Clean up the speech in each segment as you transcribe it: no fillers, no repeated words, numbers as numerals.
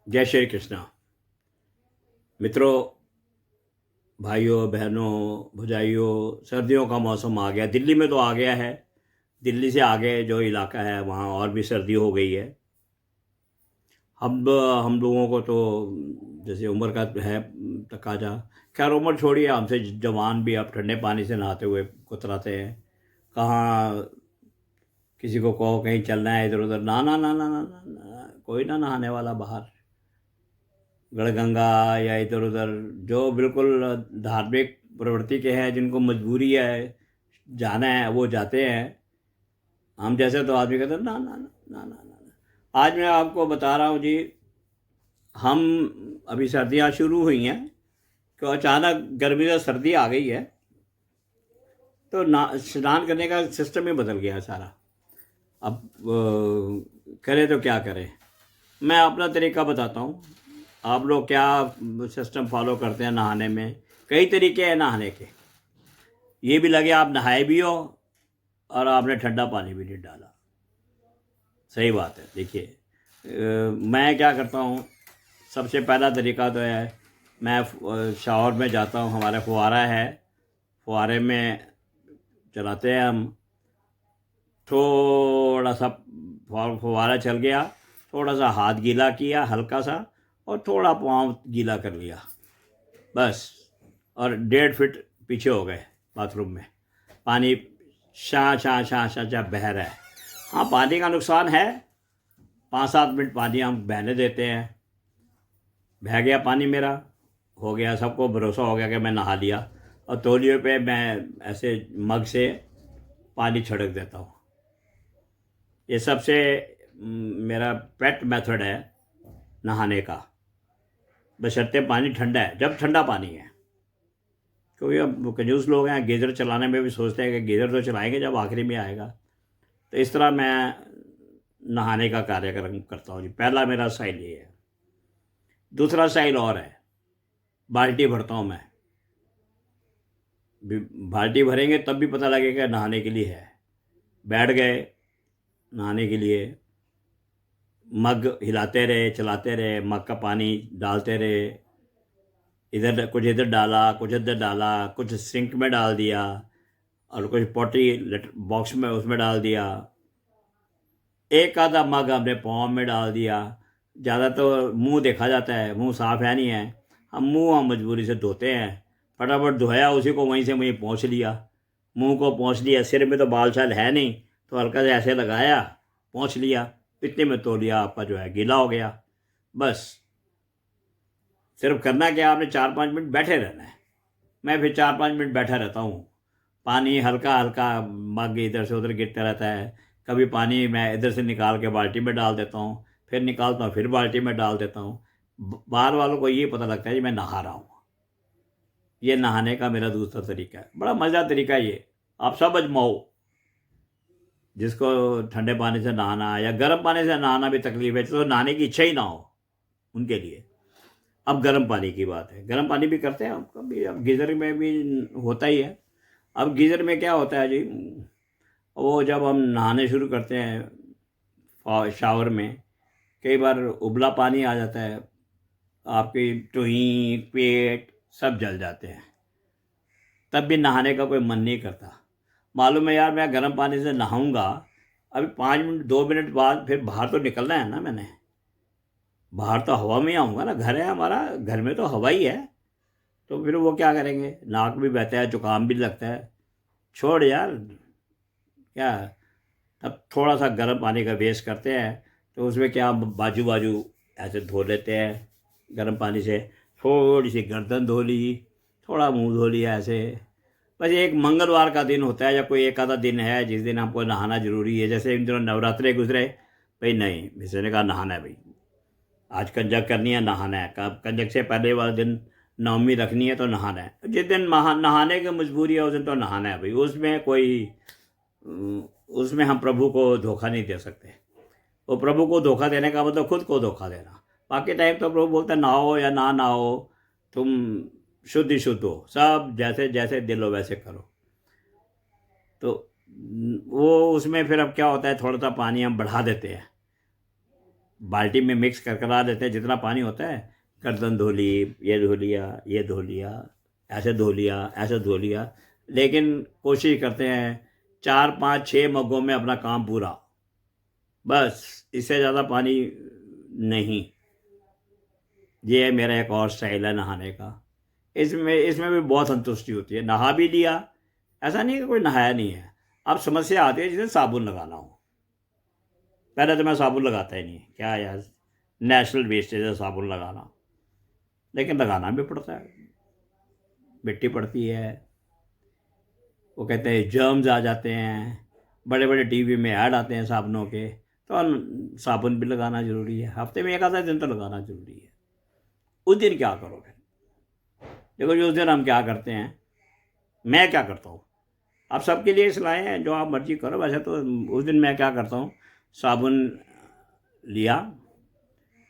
जय श्री कृष्णा। मित्रों, भाइयों बहनों, भुजाइयों, सर्दियों का मौसम आ गया। दिल्ली में तो आ गया है। दिल्ली से आगे जो इलाका है वहाँ और भी सर्दी हो गई है। हम लोगों को तो जैसे उम्र का है तकाजा। खैर उम्र छोड़िए, हमसे जवान भी अब ठंडे पानी से नहाते हुए कुतराते हैं। कहाँ किसी को कहो कहीं चलना है इधर उधर, ना ना ना ना ना ना, ना कोई ना नहाने वाला बाहर गढ़गंगा या इधर उधर। जो बिल्कुल धार्मिक प्रवृत्ति के हैं, जिनको मजबूरी है जाना है, वो जाते हैं। हम जैसे तो आदमी कहते हैं ना ना ना ना ना ना ना। आज मैं आपको बता रहा हूँ जी, हम अभी सर्दियाँ शुरू हुई हैं तो अचानक गर्मी से सर्दी आ गई है, तो ना स्नान करने का सिस्टम ही बदल गया है सारा। अब करें तो क्या करें। मैं अपना तरीका बताता हूँ। आप लोग क्या सिस्टम फॉलो करते हैं नहाने में? कई तरीके हैं नहाने के। ये भी लगे आप नहाए भी हो और आपने ठंडा पानी भी नहीं डाला। सही बात है। देखिए, मैं क्या करता हूँ। सबसे पहला तरीका तो है, मैं शावर में जाता हूँ। हमारा फुहारा है, फुहारे में चलाते हैं हम। थोड़ा सा फुहारा चल गया, थोड़ा सा हाथ गीला किया हल्का सा, और थोड़ा पाँव गीला कर लिया, बस। और 1.5 फीट पीछे हो गए बाथरूम में। पानी शाँ शाँ शाँ शाँ शाँ बह रहा है। हाँ, पानी का नुकसान है। 5-7 मिनट पानी हम बहने देते हैं। बह गया पानी मेरा, हो गया, सबको भरोसा हो गया कि मैं नहा लिया। और तौलिए पे मैं ऐसे मग से पानी छिड़क देता हूँ। ये सबसे मेरा पेट मेथड है नहाने का। बशर्ते पानी ठंडा है, जब ठंडा पानी है। क्योंकि अब कंजूस लोग हैं, गीज़र चलाने में भी सोचते हैं कि गीज़र तो चलाएंगे जब आखिरी में आएगा। तो इस तरह मैं नहाने का कार्यक्रम करता हूँ जी। पहला मेरा स्टाइल ये है। दूसरा स्टाइल और है, बाल्टी भरता हूँ मैं। बाल्टी भरेंगे तब भी पता लगेगा नहाने के लिए है। बैठ गए नहाने के लिए, मग हिलाते रहे, चलाते रहे, मग का पानी डालते रहे। इधर कुछ, इधर डाला कुछ, इधर डाला कुछ, सिंक में डाल दिया, और कुछ पॉटी बॉक्स में उसमें डाल दिया। एक आधा मग हमने पाँव में डाल दिया। ज़्यादा तो मुंह देखा जाता है, मुंह साफ है नहीं है। हम मजबूरी से धोते हैं। फटाफट धोया, उसी को वहीं से वहीं पहुँच लिया, मुंह को पहुँच लिया। सिर में तो बाल शाल है नहीं, तो हल्का से ऐसे लगाया, पहुँच लिया। इतने में तो लिया आपका जो है गीला हो गया। बस, सिर्फ करना क्या, आपने 4-5 मिनट बैठे रहना है। मैं फिर 4-5 मिनट बैठा रहता हूँ। पानी हल्का हल्का मग इधर से उधर गिरता रहता है। कभी पानी मैं इधर से निकाल के बाल्टी में डाल देता हूँ, फिर निकालता हूँ, फिर बाल्टी में डाल देता हूँ। बाहर वालों को ये पता लगता है कि मैं नहा रहा हूँ। ये नहाने का मेरा दूसरा तरीका है, बड़ा मज़ेदार तरीका है ये। आप सब अजमाओ। जिसको ठंडे पानी से नहाना या गर्म पानी से नहाना भी तकलीफ है, तो नहाने की इच्छा ही ना हो, उनके लिए। अब गर्म पानी की बात है, गर्म पानी भी करते हैं हम कभी। अब गीज़र में भी होता ही है। अब गीज़र में क्या होता है जी, वो जब हम नहाने शुरू करते हैं शावर में, कई बार उबला पानी आ जाता है, आपकी टुही पेट सब जल जाते हैं। तब भी नहाने का कोई मन नहीं करता। मालूम है यार, मैं गर्म पानी से नहाऊंगा, अभी 5 मिनट 2 मिनट बाद फिर बाहर तो निकलना है ना मैंने। बाहर तो हवा में ही आऊँगा ना, घर है हमारा, घर में तो हवा ही है। तो फिर वो क्या करेंगे, नाक भी बहता है, जुकाम भी लगता है। छोड़ यार, क्या। तब थोड़ा सा गर्म पानी का वेस्ट करते हैं। तो उसमें क्या, बाजू बाजू ऐसे धो लेते हैं गर्म पानी से। थोड़ी सी गर्दन धो ली, थोड़ा मुंह धो लिया ऐसे। बस एक मंगलवार का दिन होता है या कोई एक आधा दिन है जिस दिन हमको नहाना जरूरी है। जैसे इन दिनों नवरात्रे गुजरे, भाई नहीं, किसी ने कहा नहाना है भाई, आज कंजक करनी है, नहाना है। कब कंजक से पहले वाले दिन नवमी रखनी है तो नहाना है। जिस दिन नहाने की मजबूरी है उस दिन तो नहाना है भाई। उसमें कोई उसमें हम प्रभु को धोखा नहीं दे सकते। वो प्रभु को धोखा देने का मतलब खुद को धोखा देना। बाकी टाइम तो प्रभु बोलता है नहाओ या ना नहाओ, तुम शुद्ध ही शुद्ध हो, सब जैसे जैसे दिल हो वैसे करो। तो वो उसमें फिर अब क्या होता है, थोड़ा सा पानी हम बढ़ा देते हैं। बाल्टी में मिक्स कर करा देते हैं, जितना पानी होता है, गर्दन धो ली, ये धो लिया, ये धो लिया, ऐसे धो लिया, ऐसे धो लिया। लेकिन कोशिश करते हैं 4 5 6 मग्गों में अपना काम पूरा, बस इससे ज़्यादा पानी नहीं। ये है मेरा एक और स्टाइल है नहाने का। इसमें इसमें भी बहुत संतुष्टि होती है। नहा भी लिया, ऐसा नहीं है कि कोई नहाया नहीं है। अब समस्या आती है जिसे साबुन लगाना हो। पहले तो मैं साबुन लगाता ही नहीं, क्या यार, नेशनल वेस्टेज है साबुन लगाना, लेकिन लगाना भी पड़ता है, मिट्टी पड़ती है। वो कहते हैं जर्म्स आ जाते हैं, बड़े बड़े टीवी में ऐड आते हैं साबुनों के, तो साबुन भी लगाना ज़रूरी है। हफ्ते में 1 आधा दिन तो लगाना ज़रूरी है। उस दिन क्या करो फिर, देखो जी, उस दिन हम क्या करते हैं, मैं क्या करता हूँ, आप सबके लिए सलाहें हैं, जो आप मर्जी करो। वैसे तो उस दिन मैं क्या करता हूँ, साबुन लिया,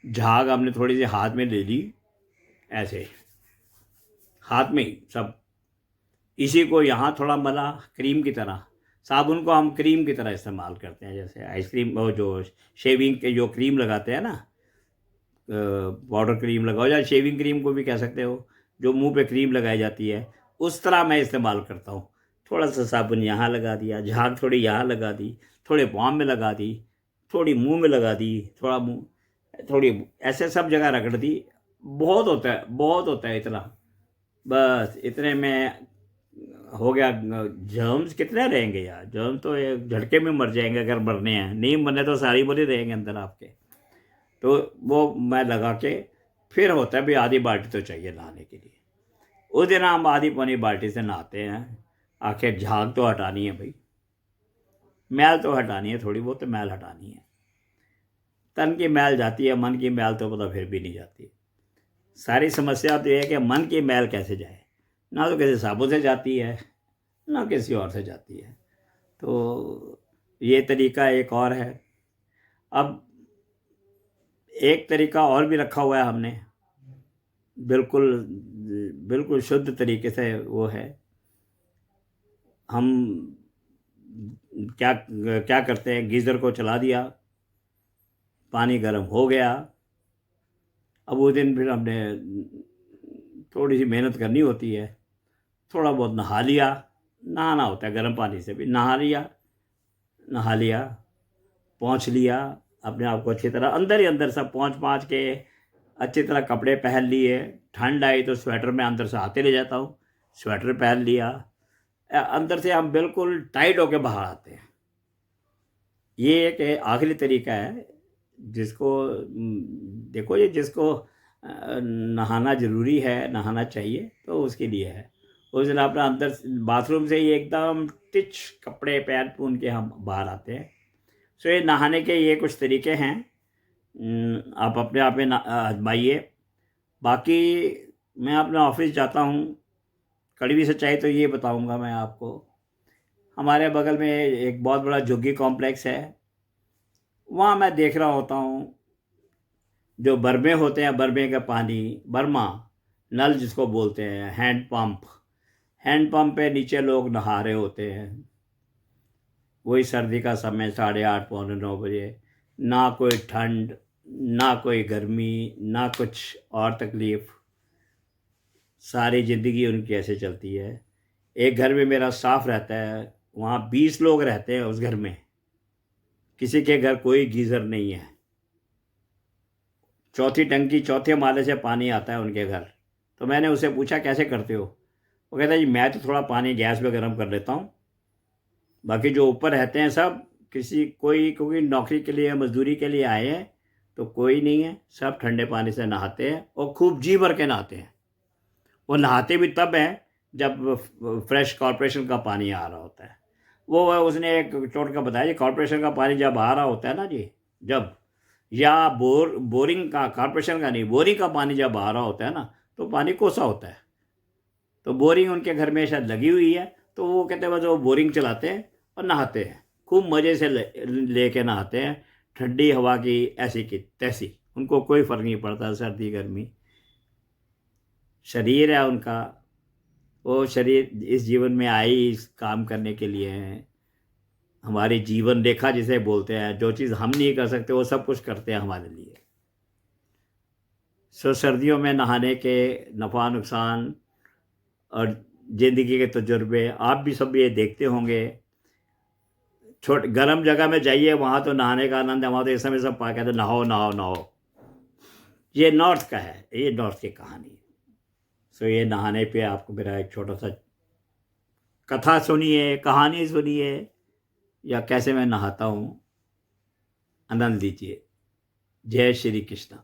झाग हमने थोड़ी सी हाथ में ले ली, ऐसे हाथ में ही सब, इसी को यहाँ थोड़ा मला क्रीम की तरह। साबुन को हम क्रीम की तरह इस्तेमाल करते हैं, जैसे आइसक्रीम, वो जो शेविंग के जो क्रीम लगाते हैं ना, पाउडर क्रीम लगाओ या शेविंग क्रीम को भी कह सकते हो, जो मुंह पे क्रीम लगाई जाती है, उस तरह मैं इस्तेमाल करता हूँ। थोड़ा सा साबुन यहाँ लगा दिया, झाग थोड़ी यहाँ लगा दी, थोड़े पाँव में लगा दी, थोड़ी मुंह में लगा दी, थोड़ा मुंह, थोड़ी ऐसे सब जगह रगड़ दी। बहुत होता है, बहुत होता है इतना, बस इतने में हो गया। जर्म्स कितने रहेंगे यार, जर्म्स तो एक झटके में मर जाएंगे, अगर मरने हैं, नहीं मरने तो सारी मरे रहेंगे अंदर आपके। तो वो मैं लगा के, फिर होता है भी आधी बाल्टी तो चाहिए नहाने के लिए। उस दिन हम आधी पौनी बाल्टी से नहाते हैं। आखिर झाग तो हटानी है भाई, मैल तो हटानी है, थोड़ी बहुत तो मैल हटानी है। तन की मैल जाती है, मन की मैल तो पता फिर भी नहीं जाती। सारी समस्या तो ये है कि मन की मैल कैसे जाए, ना तो किसी साबुन से जाती है, ना किसी और से जाती है। तो ये तरीका एक और है। अब एक तरीका और भी रखा हुआ है हमने, बिल्कुल बिल्कुल शुद्ध तरीके से, वो है, हम क्या क्या करते हैं, गीज़र को चला दिया, पानी गर्म हो गया। अब उस दिन फिर हमने थोड़ी सी मेहनत करनी होती है, थोड़ा बहुत नहा लिया। नहाना होता है गर्म पानी से भी, नहा लिया, नहा लिया, पोंछ लिया अपने आप को अच्छी तरह, अंदर ही अंदर सब पोंछ पाँच के अच्छी तरह कपड़े पहन लिए। ठंड आई तो स्वेटर में अंदर से आते ले जाता हूँ, स्वेटर पहन लिया। अंदर से हम बिल्कुल टाइट होके बाहर आते हैं। ये एक आखिरी तरीका है जिसको देखो, ये जिसको नहाना ज़रूरी है, नहाना चाहिए, तो उसके लिए है। उस दिन अपना अंदर बाथरूम से ही एकदम टिच कपड़े पहन पून के हम बाहर आते हैं। सो ये नहाने के ये कुछ तरीके हैं, आप अपने आप में आजमाइए। बाकी मैं अपना ऑफिस जाता हूँ, कड़वी सच्चाई तो ये बताऊँगा मैं आपको, हमारे बगल में एक बहुत बड़ा झुग्गी कॉम्प्लेक्स है, वहाँ मैं देख रहा होता हूँ, जो बर्मे होते हैं, बर्मे का पानी, बर्मा नल जिसको बोलते हैं, हैंड पंप पे नीचे लोग नहा रहे होते हैं। वही सर्दी का समय, 8:30 पौने 9 बजे, ना कोई ठंड, ना कोई गर्मी, ना कुछ और तकलीफ़, सारी ज़िंदगी उनकी ऐसे चलती है। एक घर में मेरा स्टाफ रहता है, वहाँ 20 लोग रहते हैं उस घर में, किसी के घर कोई गीज़र नहीं है, चौथी टंकी चौथे माले से पानी आता है उनके घर। तो मैंने उसे पूछा कैसे करते हो, वो कहता है जी मैं तो थोड़ा पानी गैस पे गर्म कर लेता हूँ, बाकी जो ऊपर रहते हैं सब, किसी कोई क्योंकि नौकरी के लिए मजदूरी के लिए आए हैं, तो कोई नहीं है, सब ठंडे पानी से नहाते हैं और खूब जी भर के नहाते हैं। वो नहाते भी तब हैं जब फ्रेश कॉरपोरेशन का पानी आ रहा होता है। वो उसने एक चोट का बताया जी, कॉरपोरेशन का पानी जब आ रहा होता है ना जी, जब, या बोरिंग का, कॉरपोरेशन का नहीं, बोरिंग का पानी जब आ रहा होता है ना, तो पानी कोसा होता है। तो बोरिंग उनके घर में शायद लगी हुई है, तो वो कहते हैं बस वो बोरिंग चलाते हैं और नहाते हैं, खूब मज़े से लेके नहाते हैं, ठंडी हवा की ऐसी की तैसी, उनको कोई फ़र्क नहीं पड़ता सर्दी गर्मी। शरीर है उनका, वो शरीर इस जीवन में आई इस काम करने के लिए है, हमारी जीवन रेखा जिसे बोलते हैं, जो चीज़ हम नहीं कर सकते वो सब कुछ करते हैं हमारे लिए। सो सर्दियों में नहाने के नफ़ा नुकसान और ज़िंदगी के तजुर्बे आप भी सब ये देखते होंगे। गर्म जगह में जाइए, वहाँ तो नहाने का आनंद है, वहाँ तो इस समय सब कहते हैं नहाओ नहाओ नहाओ। ये नॉर्थ का है, ये नॉर्थ की कहानी है। सो ये नहाने पे आपको मेरा एक छोटा सा कथा सुनिए, कहानी सुनिए, या कैसे मैं नहाता हूँ, आनंद लीजिए। जय श्री कृष्ण।